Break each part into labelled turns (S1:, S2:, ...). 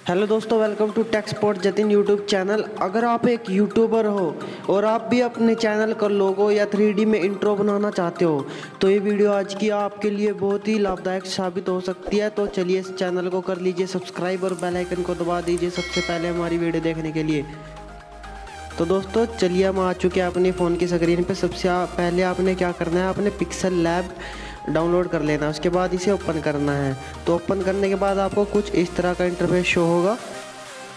S1: Hello दोस्तों, welcome to tech spot Jatin YouTube channel. अगर आप एक यूट्यूबर हो और आप भी अपने चैनल का लोगो या 3D में इंट्रो बनाना चाहते हो तो ये वीडियो आज की आपके लिए बहुत ही लाभदायक साबित हो सकती है। तो चलिए इस चैनल को कर लीजिए सब्सक्राइब और बेल आइकन को दबा दीजिए सबसे पहले हमारी वीडियो देखने के लिए। तो दोस्तों चलिए हम आ चुके हैं अपने फ़ोन की स्क्रीन पे। सबसे पहले आपने क्या करना है, अपने पिक्सल लैब डाउनलोड कर लेना है। उसके बाद इसे ओपन करना है। तो ओपन करने के बाद आपको कुछ इस तरह का इंटरफेस शो होगा।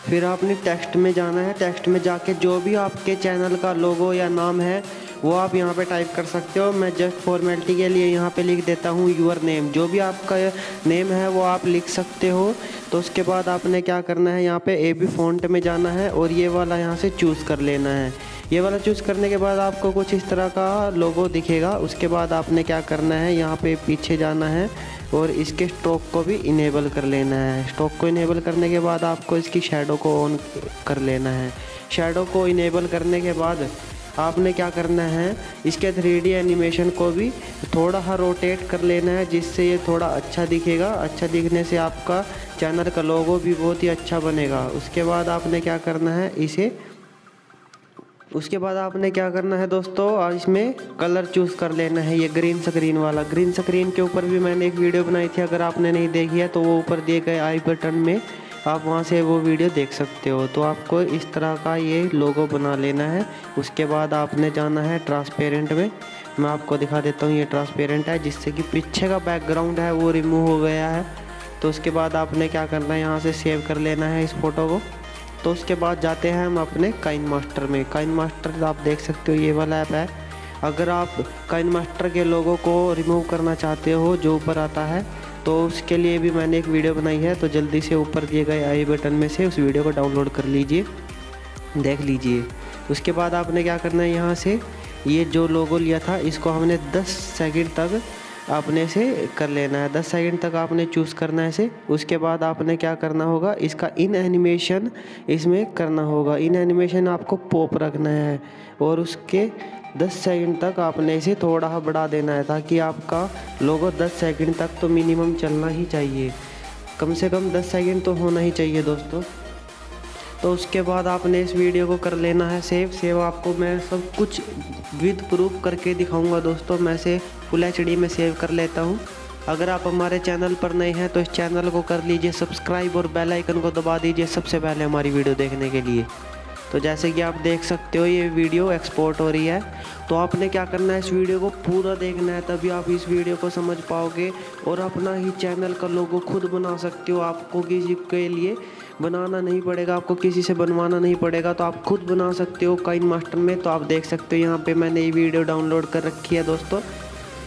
S1: फिर आपने टेक्स्ट में जाना है। टेक्स्ट में जाके जो भी आपके चैनल का लोगो या नाम है वो आप यहाँ पे टाइप कर सकते हो। मैं जस्ट फॉर्मेलिटी के लिए यहाँ पे लिख देता हूँ यूर नेम। जो भी आपका नेम है वो आप लिख सकते हो। तो उसके बाद आपने क्या करना है, यहाँ पे AB फॉन्ट में जाना है और ये वाला यहाँ से चूज़ कर लेना है। ये वाला चूज़ करने के बाद आपको कुछ इस तरह का लोगो दिखेगा। उसके बाद आपने क्या करना है, यहाँ पे पीछे जाना है और इसके स्ट्रोक को भी इनेबल कर लेना है। स्ट्रोक को इनेबल करने के बाद आपको इसकी शैडो को ऑन कर लेना है। शैडो को इनेबल करने के बाद आपने क्या करना है, इसके 3D एनिमेशन को भी थोड़ा सा रोटेट कर लेना है जिससे ये थोड़ा अच्छा दिखेगा। अच्छा दिखने से आपका चैनल का लोगो भी बहुत ही अच्छा बनेगा। उसके बाद आपने क्या करना है, उसके बाद आपने क्या करना है दोस्तों, इसमें कलर चूज़ कर लेना है। ये ग्रीन स्क्रीन वाला, ग्रीन स्क्रीन के ऊपर भी मैंने एक वीडियो बनाई थी। अगर आपने नहीं देखी है तो वो ऊपर दिए गए आई बटन में आप वहाँ से वो वीडियो देख सकते हो। तो आपको इस तरह का ये लोगो बना लेना है। उसके बाद आपने जाना है ट्रांसपेरेंट में। मैं आपको दिखा देता हूँ, ये ट्रांसपेरेंट है जिससे कि पीछे का बैकग्राउंड है वो रिमूव हो गया है। तो उसके बाद आपने क्या करना है, यहाँ से सेव कर लेना है इस फ़ोटो को। तो उसके बाद जाते हैं हम अपने काइनमास्टर में। काइनमास्टर आप देख सकते हो ये वाला ऐप है। अगर आप काइनमास्टर के लोगों को रिमूव करना चाहते हो जो ऊपर आता है तो उसके लिए भी मैंने एक वीडियो बनाई है। तो जल्दी से ऊपर दिए गए आई बटन में से उस वीडियो को डाउनलोड कर लीजिए, देख लीजिए। उसके बाद आपने क्या करना है, यहाँ से ये जो लोगो लिया था इसको हमने 10 सेकंड तक आपने से कर लेना है। 10 सेकंड तक आपने चूज़ करना है इसे। उसके बाद आपने क्या करना होगा, इसका इन एनिमेशन इसमें करना होगा। इन एनिमेशन आपको पॉप रखना है और उसके 10 सेकंड तक आपने इसे थोड़ा सा बढ़ा देना है ताकि आपका लोगो 10 सेकंड तक तो मिनिमम चलना ही चाहिए। कम से कम 10 सेकंड तो होना ही चाहिए दोस्तों। तो उसके बाद आपने इस वीडियो को कर लेना है सेव। आपको मैं सब कुछ विद प्रूफ करके दिखाऊंगा दोस्तों। मैं से फुल HD में सेव कर लेता हूं। अगर आप हमारे चैनल पर नए हैं तो इस चैनल को कर लीजिए सब्सक्राइब और बेल आइकन को दबा दीजिए सबसे पहले हमारी वीडियो देखने के लिए। तो जैसे कि आप देख सकते हो ये वीडियो एक्सपोर्ट हो रही है। तो आपने क्या करना है, इस वीडियो को पूरा देखना है तभी आप इस वीडियो को समझ पाओगे और अपना ही चैनल का लोगो खुद बना सकते हो। आपको किसी के लिए बनाना नहीं पड़ेगा, आपको किसी से बनवाना नहीं पड़ेगा। तो आप खुद बना सकते हो काइनमास्टर में। तो आप देख सकते हो यहाँ पे मैंने ये वीडियो डाउनलोड कर रखी है दोस्तों।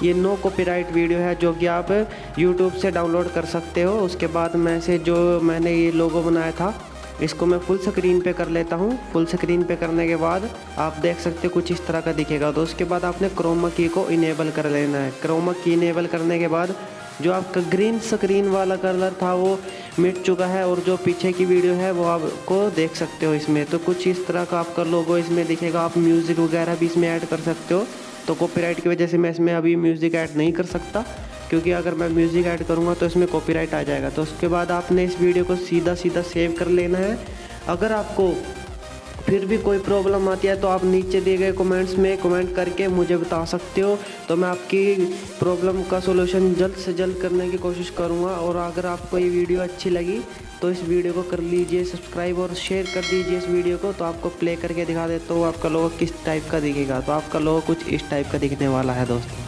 S1: ये नो कॉपीराइट वीडियो है जो कि आप यूट्यूब से डाउनलोड कर सकते हो। उसके बाद मैंने ये लोगो बनाया था इसको मैं फुल स्क्रीन पे कर लेता हूँ। फुल स्क्रीन पे करने के बाद आप देख सकते हो कुछ इस तरह का दिखेगा। तो उसके बाद आपने क्रोमा की को इनेबल कर लेना है। क्रोमा की इनेबल करने के बाद जो आपका ग्रीन स्क्रीन वाला कलर था वो मिट चुका है और जो पीछे की वीडियो है वो आपको देख सकते हो इसमें। तो कुछ इस तरह का आपका लोगो इसमें दिखेगा। आप म्यूज़िक वगैरह भी इसमें ऐड कर सकते हो। तो कॉपीराइट की वजह से मैं इसमें अभी म्यूज़िक ऐड नहीं कर सकता, क्योंकि अगर मैं म्यूज़िक ऐड करूँगा तो इसमें कॉपीराइट आ जाएगा। तो उसके बाद आपने इस वीडियो को सीधा सेव कर लेना है। अगर आपको फिर भी कोई प्रॉब्लम आती है तो आप नीचे दिए गए कमेंट्स में कमेंट करके मुझे बता सकते हो। तो मैं आपकी प्रॉब्लम का सॉल्यूशन जल्द से जल्द करने की कोशिश करूँगा। और अगर आपको ये वीडियो अच्छी लगी तो इस वीडियो को कर लीजिए सब्सक्राइब और शेयर कर दीजिए इस वीडियो को। तो आपको प्ले करके दिखा देता हूँ आपका लोगो किस टाइप का दिखेगा। तो आपका लोगो कुछ इस टाइप का दिखने वाला है दोस्तों।